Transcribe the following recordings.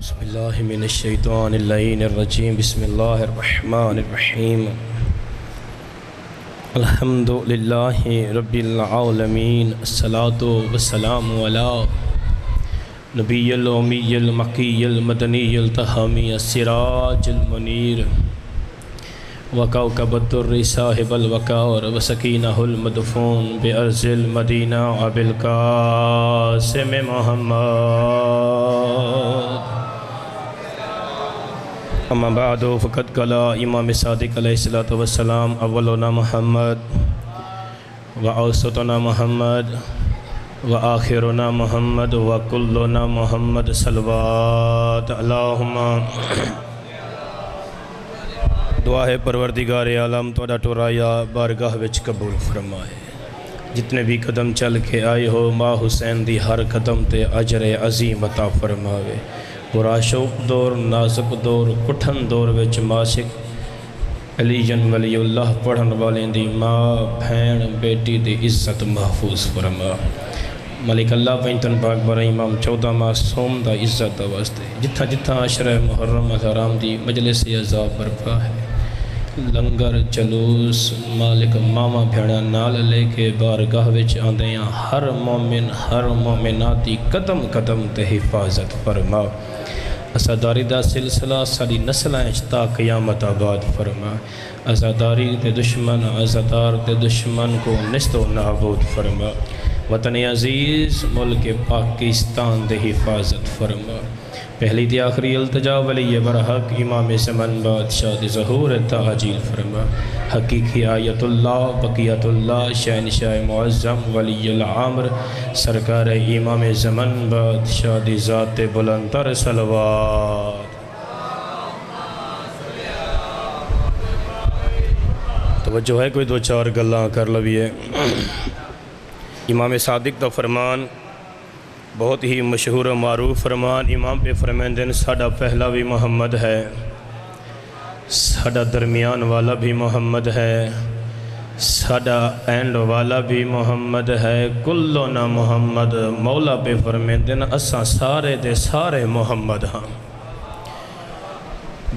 اعوذ باللہ من الشیطان اللعین الرجیم بسم اللہ الرحمن الرحیم الحمدللہ رب العالمین الصلاۃ والسلام علی نبی الامی المکی المدنی التہامی السراج المنیر وکوکب الدر صاحب الوقار وسکینہ المدفون بأرض المدینہ ابوالقاسم محمد اما بعد فقد قال امام صادق علیہ السلام اولنا محمد واوسطنا محمد وآخرنا محمد وکلنا محمد صلوات اللہم دعا ہے پروردگار عالم توڑا ٹورایا بارگاہ وچ قبول فرمائے جتنے بھی قدم چل کے آئے ہو ماں حسین دی ہر قدم تے اجر عظیم عطا فرماوے برا شوق دور نازک دور کٹھن دور وچ ماسک علی جن ولی اللہ پڑھن والیں دی ماں بھین بیٹی دی عزت محفوظ فرما ملک اللہ پینتن پاک برا امام 14 معصوم دا عزت دا واسطے جتھا جتھا عشرہ محرم حرام دی مجلس عذاب برپا ہے لنگر جلوس مالک ماما بھیڑا نال لے کے بارگاہ وچ آندیاں ہر مومنات دی قدم قدم تے حفاظت فرما ازاداری دا سلسلہ ساری نسلیں تا قیامت آباد فرما ازاداری تے دشمن ازادار تے دشمن کو نست و نابود فرما وطن عزیز ملک پاکستان دے حفاظت فرما پہلی تی آخری التجا ولی برحق امام زمن بادشاہ دی ظہور تعجیل فرما حقیقی آیت اللہ بقیت اللہ شہنشاہ معظم ولی العامر سرکار امام زمن بادشاہ دی ذات بلندر صلوات توجہ ہے کوئی دو چار گلاں کر لویے امام صادق دا فرمان بہت ہی مشہور و معروف فرمان امام پہ فرمائندن ساڑا پہلا بھی محمد ہے ساڑا درمیان والا بھی محمد ہے ساڑا اینڈ والا بھی محمد ہے کلنا محمد مولا پہ فرمائندن اساں سارے دے سارے محمد ہاں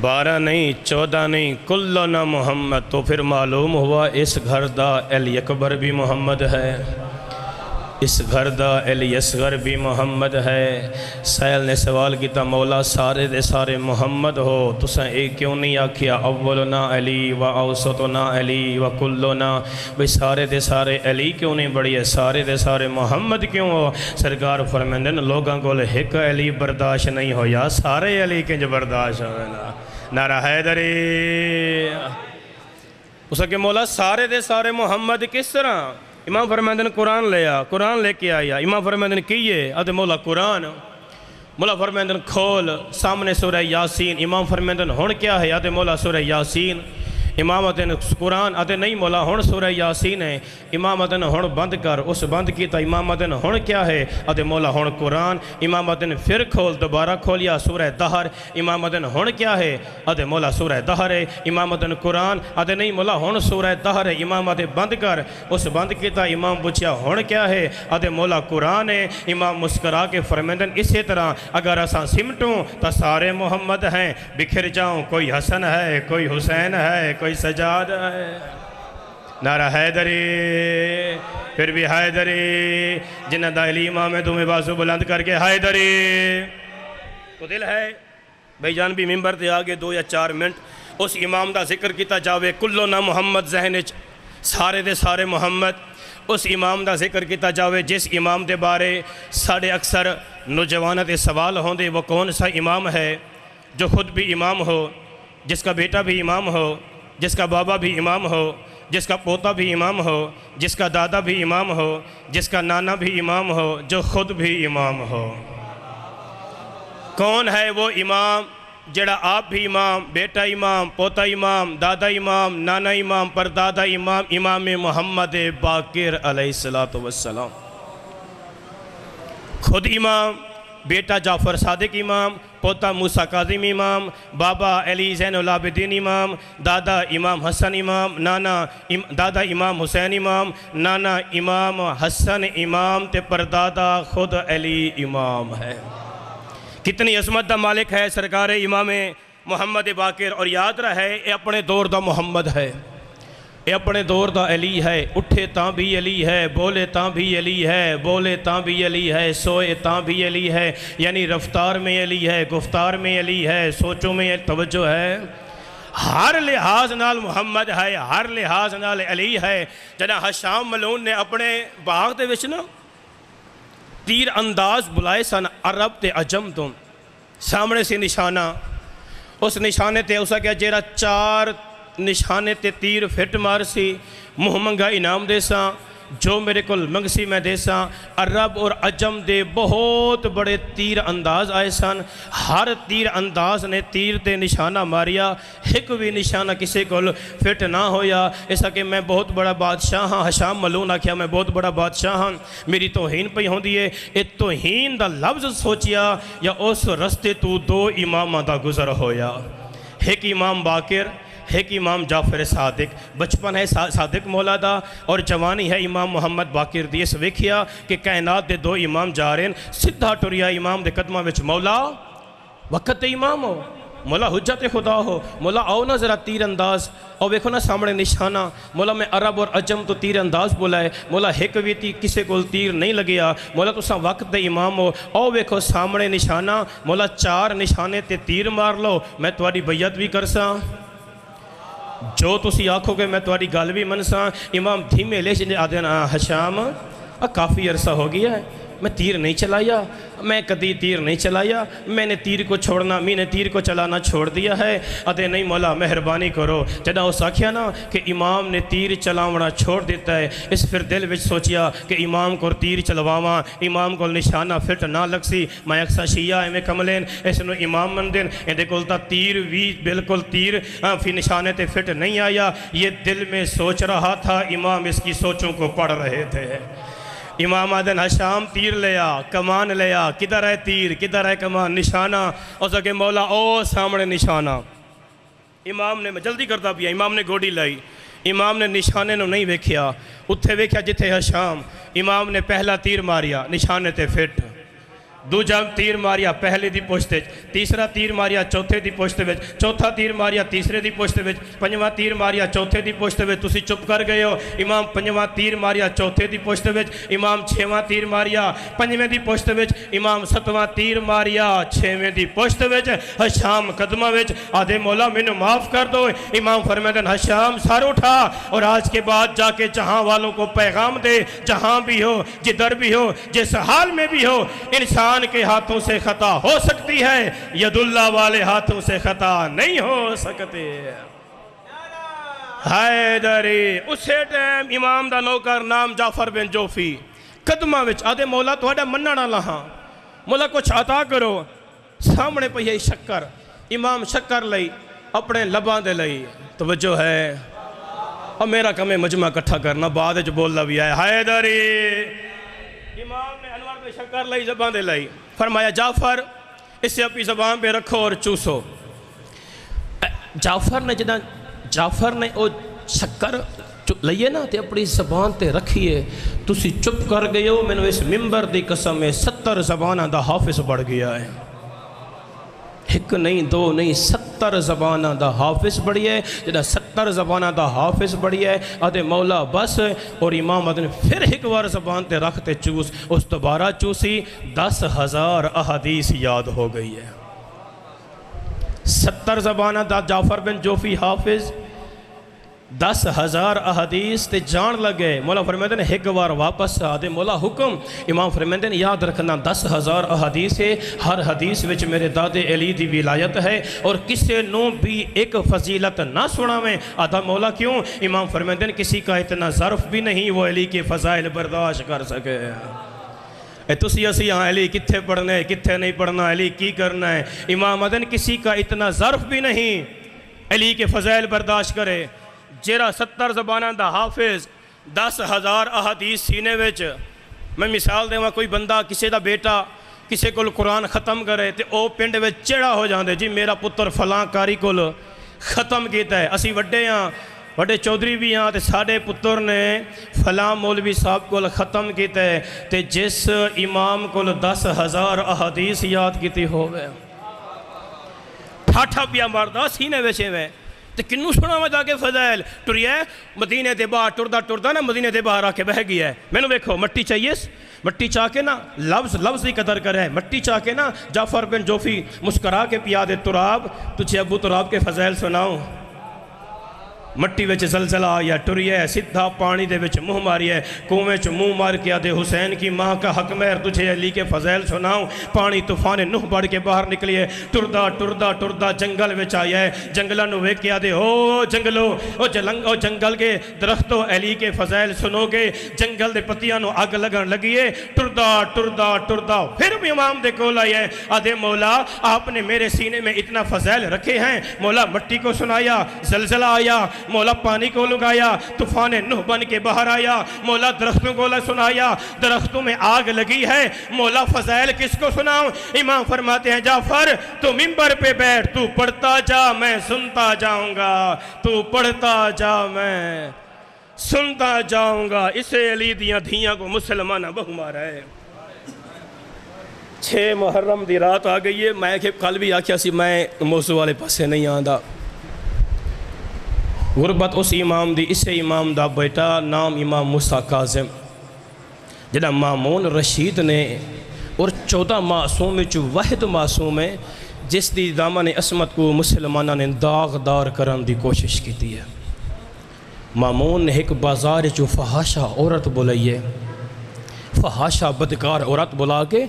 12 نہیں 14 نہیں کلنا محمد تو پھر معلوم ہوا اس گھر دا علی اکبر بھی محمد ہے اس گھر دا علی اصغر بھی محمد ہے سائل نے سوال کیتا مولا سارے دے سارے محمد ہو تساں ایک کیوں نہیں آکھیا اولنا علی و اوسطنا علی و کلنا بھئی سارے دے سارے علی کیوں نہیں بڑی ہے سارے دے سارے محمد کیوں ہو سرکار فرمیندن لوگاں کو ایک علی برداشت نہیں ہو یا سارے علی کنج برداشت ہوئے نعرہ حیدری اسا کہ مولا سارے دے سارے محمد کس طرح امام فرمائندن قرآن قرآن لے کے آیا امام فرمائندن کیے آدھے مولا قرآن مولا فرمائندن کھول سامنے سورہ یاسین امام فرمائندن ہون کیا ہے آدھے مولا سورہ یاسین امام آدھے قرآن آدھے نہیں مولا ہون سورہ یاسین ہے امام آدھے ہون بند کر اس بند کیتا امام آدھے ہون کیا ہے آدھے مولا ہون قرآن امام آدھے پھر کھول دوبارہ کھولیا سورہ دہر امام آدھے ہون کیا ہے آدھے مولا سورہ دہر ہے امام آدھے قرآن آدھے نہیں مولا ہون سورہ دہر ہے امام آدھے بند کر اس بند کیتا امام پوچھیا ہون کیا ہے آدھے مولا قرآن ہے امام مسکرا کے فرمیندن اسی طرح اگر اساں سمٹوں تا سارے محمد ہیں بکھر جاؤں کوئی حسن ہے کوئی حسین ہے کوئی سجاد ہے نعرہ حیدری پھر بھی حیدری جنہ دا علی امام ہے تمہیں بازو بلند کر کے حیدری تو دل ہے بھائی جان بھی ممبر دے آگے 2 یا 4 منٹ اس امام دا ذکر کیتا جاوے کلنا محمد ذہن سارے دے سارے محمد اس امام دا ذکر کیتا جاوے جس امام دے بارے ساڑھے اکثر نوجوانت سوال ہوں دے وہ کون سا امام ہے جو خود بھی امام ہو جس کا بیٹا بھی امام ہو جس کا بابا بھی امام ہو جس کا پوتا بھی امام ہو جس کا دادا بھی امام ہو جس کا نانا بھی امام ہو جو خود بھی امام ہو کون ہے وہ امام جڑا آپ بھی امام بیٹا امام پوتا امام دادا امام نانا امام پردادا امام امام محمد باقر علیہ السلام خود امام بیٹا جعفر صادق امام پوتا موسیٰ کاظم امام بابا علی زین العابدین امام دادا امام حسن امام دادا امام حسین امام نانا امام حسن امام تے پردادا خود علی امام ہے کتنی عظمت دا مالک ہے سرکار امام محمد باقر، اور یاد رہے یہ اپنے دور دا محمد ہے، یہ اپنے دور دا علی ہے، اٹھے تاں بھی علی ہے، بولے تاں بھی علی ہے، بولے تاں بھی علی ہے، سوئے تاں بھی علی ہے، یعنی رفتار میں علی ہے، گفتار میں علی ہے، سوچوں میں توجہ ہے، ہر لحاظ نال محمد ہے، ہر لحاظ نال علی ہے۔ جنہاں ہشام ملعون نے اپنے باغ دے وچ نا تیر انداز بلائے سن عرب تے عجم تو، سامنے سے نشانہ، اس نشانے تے اسا کیا جیرا 4 نشانے تے تیر فٹ مار سی، منہ منگا انعام دے ساں، جو میرے کل منگسی میں دے ساں۔ عرب اور عجم دے بہت بڑے تیر انداز آئے سن، ہر تیر انداز نے تیر تے نشانہ ماریا، ایک بھی نشانہ کسی کل فٹ نہ ہویا۔ ایسا کہ میں بہت بڑا بادشاہ ہاں، ہشام ملعون آکھیا میں بہت بڑا بادشاہ ہاں، میری توہین پہ ہوندی ہے، اے توہین دا لفظ سوچیا یا اس رستے تو 2 امامہ دا گزر ہویا، ایک امام باقر، ایک امام جعفر صادق۔ بچپن ہے صادق مولا دا اور جوانی ہے امام محمد باقر دی۔ اس ویکھیا کہ کائنات دے 2 امام جا رہے ہیں، سدھا ٹریا امام دے قدمہ وچ مولا وقت دے امام ہو، مولا حجت خدا ہو، مولا آؤ نا ذرا تیر انداز، اور ویکھو نا سامنے نشانہ، مولا میں عرب اور عجم تو تیر انداز بلائے، مولا ایک بھی کسے کو تیر نہیں لگیا، مولا تساں وقت دے امام ہو، او ویکھو سامنے نشانہ، مولا 4 نشانے تے تیر مار لو، میں تواڈی بیعت بھی کرساں، جو تسی آکھو گے میں تواڈی گل بھی منساں۔ امام دھیمے لے جنے آدھے ہشام کافی عرصہ ہو گیا ہے، میں تیر نہیں چلایا، میں کدی تیر نہیں چلایا، میں نے تیر کو چھوڑنا، میں نے تیر کو چلانا چھوڑ دیا ہے۔ ادھے نہیں مولا مہربانی کرو، جدہ اس آکھیا نا کہ امام نے تیر چلاونا چھوڑ دیتا ہے، اس پھر دل وچ سوچیا کہ امام کو تیر چلواواں، امام کو نشانہ فٹ نہ لگ سی، میں اکثر شیعہ میں کملین اس نو امام مندین، اندے کولتا تیر بھی بالکل تیر فی نشانے تے فٹ نہیں آیا۔ یہ دل میں سوچ رہا تھا، امام اس کی سوچوں کو پڑھ رہے تھے۔ امام آدن ہشام تیر لیا، کمان لیا، کدھر ہے تیر کدھر ہے کمان، نشانہ، اور سکے مولا او سامنے نشانہ۔ امام نے جلدی کرتا پیا، امام نے گوڑی لائی، امام نے نشانے نو نہیں ویکھیا، اتھے ویکھیا جتھے ہشام، امام نے پہلا تیر ماریا نشانے تے فٹ، دوجا تیر ماریا پہلے دی پوشتے، تیسرا تیر ماریا چوتھے دی پوشتے وچ، چوتھا تیر ماریا تیسرے دی پوشتے وچ، پنجواں تیر ماریا چوتھے دی پوشتے وچ، تسی چپ کر گئے ہو۔ امام پنجواں تیر ماریا چوتھے دی پوشتے وچ، امام 6واں تیر ماریا پنجویں دی پوشتے وچ، امام 7واں تیر ماریا 6ویں دی پوشتے وچ، ہشام قدمہ وچ آدھے مولا مینوں معاف کر دو۔ امام فرمائے ہشام سر اٹھا اور آج کے بعد جا کے جہاں والوں کو پیغام دے، جہاں بھی ہو جدھر بھی ہو جس حال میں بھی ہو، انسان کے ہاتھوں سے خطا ہو سکتی ہے، ید اللہ والے ہاتھوں سے خطا نہیں ہو سکتے۔ حیدری اسے ٹائم امام دا نوکر نام جعفر بن جوفی قدمہ وچ آدھے مولا تھوڑا مننا لہاں، مولا کچھ عطا کرو، سامنے پہ یہ شکر، امام شکر لئی اپنے لباں دے لئی، توجہ ہے، اور میرا کمیں مجمع کٹھا کرنا بعد جو بولنا بھی آئے۔ حیدری امام نے انوار پہ شکر لئی زبان دے لئی، فرمایا جعفر اسے اپنی زبان پہ رکھو اور چوسو۔ جعفر نے او شکر لئیے نا تے اپنی زبان تے رکھیے، تسی چپ کر گئے ہو، میں نے اس ممبر دی قسم میں 70 زبانہ دا حافظ بڑھ گیا ہے، ایک نہیں 2 نہیں 70 زبانہ دا حافظ بڑھی ہے، جدہ 70 زبانہ دا حافظ بڑھی ہے، آدھے مولا بس، اور امام آدھے پھر ایک بار زبان تے رکھتے چوس، اس دوبارہ چوسی 10,000 احادیث یاد ہو گئی ہے۔ 70 زبانہ دا جعفر بن جوفی حافظ، 10,000 احادیث تے جان لگے۔ مولا فرمیندے نے ایک بار واپس آدھے مولا حکم، امام فرمیندے نے یاد رکھنا 10,000 احادیث ہے، ہر حدیث وچ میرے دادے علی دی ولایت ہے، اور کسے نو بھی ایک فضیلت نہ سنا میں۔ آدھا مولا کیوں؟ امام فرمیندے نے کسی کا اتنا ظرف بھی نہیں وہ علی کے فضائل برداشت کر سکے۔ تسی اسی ہاں علی کتھے پڑھنا ہے کتھے نہیں پڑھنا، علی کی کرنا ہے، امام آدھے کسی کا اتنا ظرف بھی نہیں علی کے فضائل برداشت کرے۔ جیرا 70 زبانہ دا حافظ 10,000 احادیث سینے وچ، میں مثال دے کوئی بندہ کسی دا بیٹا کسی کو قرآن ختم کرے تے او پنڈ وچ چڑا ہو جاندے، جی میرا پتر فلاں کاری کو ختم کیتا ہے، اسی وڈے ہاں وڈے چودھری بھی ہاں تے ساڑے پتر نے فلاں مولوی صاحب کو ختم کیتے تے جس امام کو 10,000 احادیث یاد کیتی ہوئے ٹھاٹھا پیا مردہ سینے ویچے میں تے کنوں سنا میں جا کے فضائل ٹری ہے مدینے دے باہر ٹردہ نا مدینے دے باہر آ کے بہ گیا ہے میں نے دیکھو مٹی چاہیے مٹی چاہ کے نا لفظ ہی قدر کرے مٹی چاہ کے نا جعفر بن جوفی مسکرا کے پیا دے تراب تجھے ابو تراب کے فضائل سناؤں مٹی وچ زلزلہ آیا ٹری ہے سدھا پانی دے وچ منہ ماری ہے کنویں چ منہ مار کے آدھے حسین کی ماں کا حق مہر تجھے علی کے فضائل سناؤں پانی طوفان نوح بڑھ کے باہر نکلی ہے ٹردہ جنگل وچ آیا ہے جنگلہ نو ویک کے آدھے او جنگلو او جنگل کے درختوں علی کے فضائل سنو گے جنگل دے پتیاں نو آگ لگن لگی ہے ٹردہ پھر بھی امام دے کول آیا ہے آدھے مولا آپ نے میرے سینے میں اتنا فضائل رکھے ہیں مولا مٹی کو سنایا زلزلہ آیا مولا پانی کو لگایا طوفان نوح بن کے باہر آیا مولا درختوں کو سنایا درختوں میں آگ لگی ہے مولا فضائل کس کو سناؤں امام فرماتے ہیں جعفر تو منبر پہ بیٹھ تو پڑھتا جا میں سنتا جاؤں گا تو پڑھتا جا میں سنتا جاؤں گا اسے علی دیاں دھیاں کو مسلمانہ بہو مارا ہے 6 محرم دی رات آ گئی ہے میں کہ کل بھی آکھیا سی میں موضوع والے پاسے نہیں آندا غربت اس امام دی اسے امام دا بیٹا نام امام موسیٰ کاظم جڑا مامون رشید نے اور 14 معصوم چو واحد معصوم ہے جس دی دامن عصمت کو مسلمانہ نے داغدار کرن دی کوشش کی دی ہے مامون نے ایک بازار چو فحاشہ عورت بلائیے فحاشہ بدکار عورت بلا کے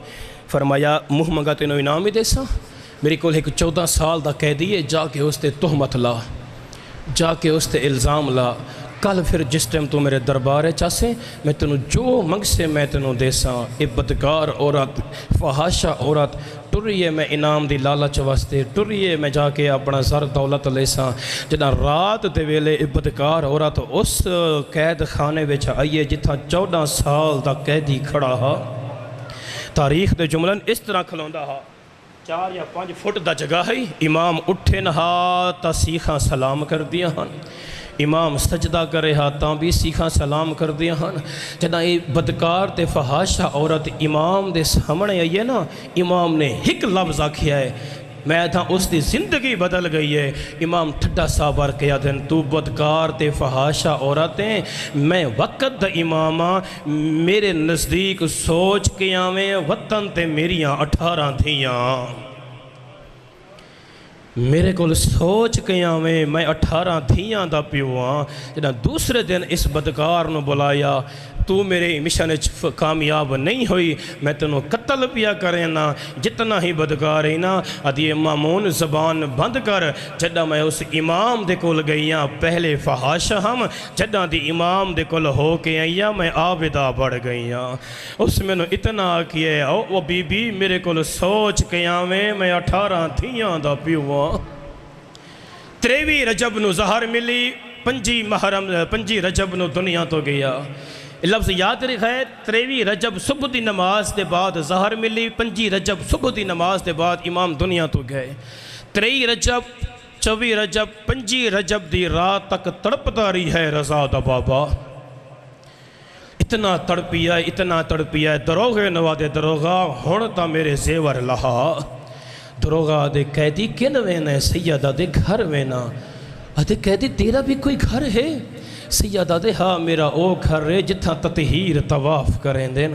فرمایا منہ منگا تینوں انعام ہی دے سا میری کول ایک 14 سال دا قیدی ہے جا کے اس تے تہمت لا جا کے اس تے الزام لا کل پھر جس ٹائم تو میرے دربار ہے چاسے میں تنوں جو منگ سے میں تنوں دے ساں اے بدکار عورت فحاشہ عورت ٹریے میں انعام دی لالچ واسطے ٹریے میں جا کے اپنا زر دولت لے ساں جنا رات دے ویلے اے بدکار عورت اس قید خانے وچ آئیے جتھا 14 سال دا قیدی کھڑا ہا تاریخ دے جملن اس طرح کھلوندا ہا 4 یا 5 فٹ دا جگہ ہے امام اٹھے نہا تا سیخاں سلام کر دیا ہن امام سجدہ کرے ہاں تاں بھی سیخاں سلام کر دیا ہن جنا یہ بدکار تے فحاشہ عورت امام دے سامنے آئیے نا امام نے ایک لفظ آکھیا ہے میں تھا اس دی زندگی بدل گئی ہے امام ٹھڈا سابر کیا دن تو بدکار تے فحاشہ عورتیں میں وقت دا امامہ میرے نزدیک سوچ کے آویں وطن تے میریاں 18 دھیاں میرے کول سوچ کے آویں میں 18 دھیاں دا پیوان جنا دوسرے دن اس بدکار نو بلایا تو میرے مشن کامیاب نہیں ہوئی میں تنوں قتل پیا کریں نا جتنا ہی بدکار ہے نا ادھی مامون زبان بند کر جدہ میں اس امام دے کول گئیاں پہلے فحاشہ ہم جدہ دی امام دے کول ہو کے آئیاں میں عابدہ بڑھ گئیاں اس میں نو اتنا کیے وہ بی بی میرے کول سوچ کے آویں میں 18 دھیاں دا پیوان 23 رجب نو زہر ملی 5 رجب نو دنیا تو گیا لفظ یاد رکھا ہے 23 رجب صبح دی نماز دے بعد زہر ملی 5 رجب صبح دی نماز دے بعد امام دنیا تو گئے 23 رجب 24 رجب 5 رجب دی رات تک تڑپتا رہی ہے رضا دا بابا اتنا تڑپیا ہے دروغے نوادے دروغہ ہونتا میرے زیور لہا دروغہ دے قیدی کن وینا سیدہ دے گھر وینا آدھے قیدی تیرا بھی کوئی گھر ہے سیدہ دے ہاں میرا او گھر ہے جتھا تطہیر طواف کریں دین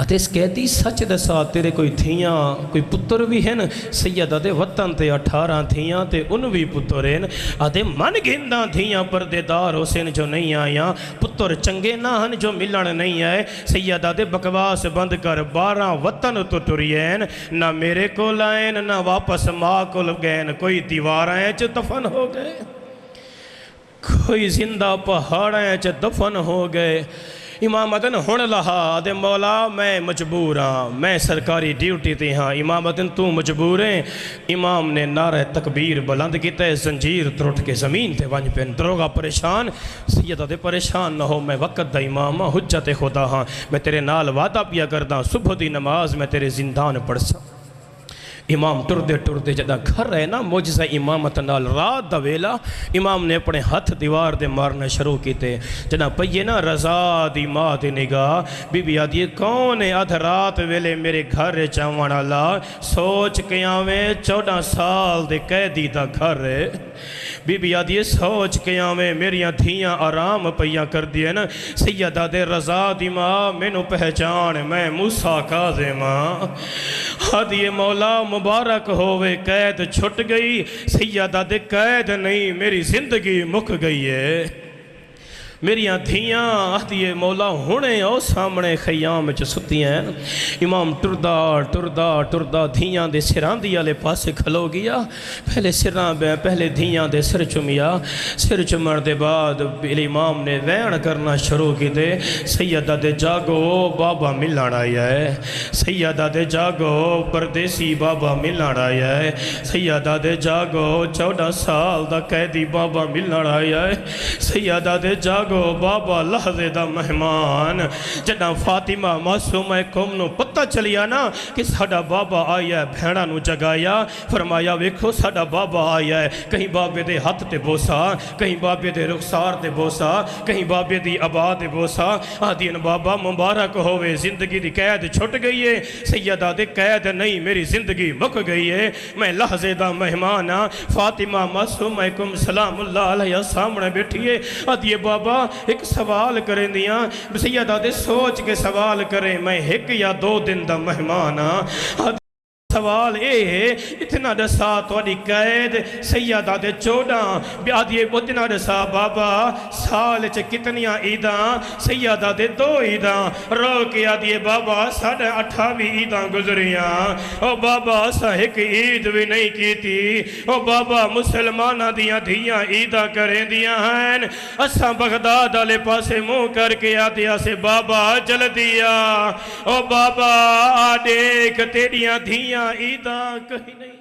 آدھے اس قیدی سچ دسا تیرے کوئی دھیاں کوئی پتر بھی ہیں سیدہ دے وطن تے 18 دھیاں تے ان بھی پتر ہیں آدھے من گھندہ دھیاں پردیدار حسین جو نہیں آیاں پتر چنگے نہ ہن جو ملن نہیں آئے سیدہ دے بکواس بند کر 12 وطن تو ٹرین نہ میرے کو لائن نہ واپس ماں کو لگین کوئی دیواریں چ دفن ہو گئے کوئی زندہ پہاڑیں چ دفن ہو گئے امامتن ہون لہا دے مولا میں مجبور ہاں میں سرکاری ڈیوٹی تے ہاں امامتن تو مجبور ہیں امام نے نعرہ تکبیر بلند کیتا ہے زنجیر ترٹ کے زمین تے ونج پین دروگا پریشان سیدہ دے پریشان نہ ہو میں وقت دا امام حجت خدا ہاں میں تیرے نال وعدہ پیا کردہ صبح دی نماز میں تیرے زندان پڑھ سا امام ٹردے ٹردے جدہ گھر ہے نا موجزہ امامت نال رات دا ویلا امام نے اپنے ہتھ دیوار دے مارنا شروع کیتے جدہ پئیے نا رضا دی ماں دی نگاہ بی بی آدھی کون ہے آدھ رات ویلے میرے گھر چاوان اللہ سوچ کے آویں 14 سال دے قیدی دا گھر ہے بی بی آدھی سوچ کے آویں میریاں دھیاں آرام پئیاں کر دیئے نا سیدہ دے رضا دی ماں مینو پہچان میں موسیٰ کاظم آدھی مولا مبارک ہوئے قید چھٹ گئی سیدہ دے قید نہیں میری زندگی مک گئی ہے میریاں دھیاں آدھی مولا ہونے او سامنے خیام ستی ہیں امام ٹردہ دھیاں دے سران دیا لے پاسے کھلو گیا پہلے سران بے پہلے دھیاں دے سر چمیا سر چمر دے بعد امام نے وین کرنا شروع کی دے سیدہ دے جاگو بابا ملان آیا ہے سیدہ دے جاگو پردیسی بابا ملان آیا ہے سیدہ دے جاگو 14 سال دا قیدی بابا ملان آیا ہے سیدہ دے جاگو بابا لحظے دا مہمان جدہ فاطمہ معصومہ قوم نو پتہ چلیا نا کہ ساڑا بابا آیا ہے بھیڑا نو جگایا فرمایا ویکھو ساڑا بابا آیا ہے کہیں بابے دے ہاتھ تے بوسا کہیں بابے دے رخسار تے بوسا کہیں بابے دی عبا تے بوسا آدین بابا مبارک ہوئے زندگی دی قید چھٹ گئی ہے سیدہ دے قید نہیں میری زندگی مک گئی ہے میں لحظے دا مہمان فاطمہ معصومہ قوم سلام اللہ علیہ سامنے بیٹھیے آدھی بابا ایک سوال کریں دیاں سیدہ دے سوچ کے سوال کریں میں 1 یا 2 دن دا مہمان سوال اے ہے اتنا دسا توڑی قید سیدہ دے 14 بیادیے اتنا دسا بابا سال چے کتنیاں عیداں سیدہ دے 2 عیداں رو کے آدیے بابا 28 عیداں گزریاں او بابا سا ایک عید بھی نہیں کی تھی او بابا مسلمانہ دیاں دھیاں عیداں کریں دیاں ہیں اساں بغداد آلے پاسے منہ کر کے آدیا سے بابا جل دیا او بابا دیکھ تیریاں دھیاں عیداں کہیں نہیں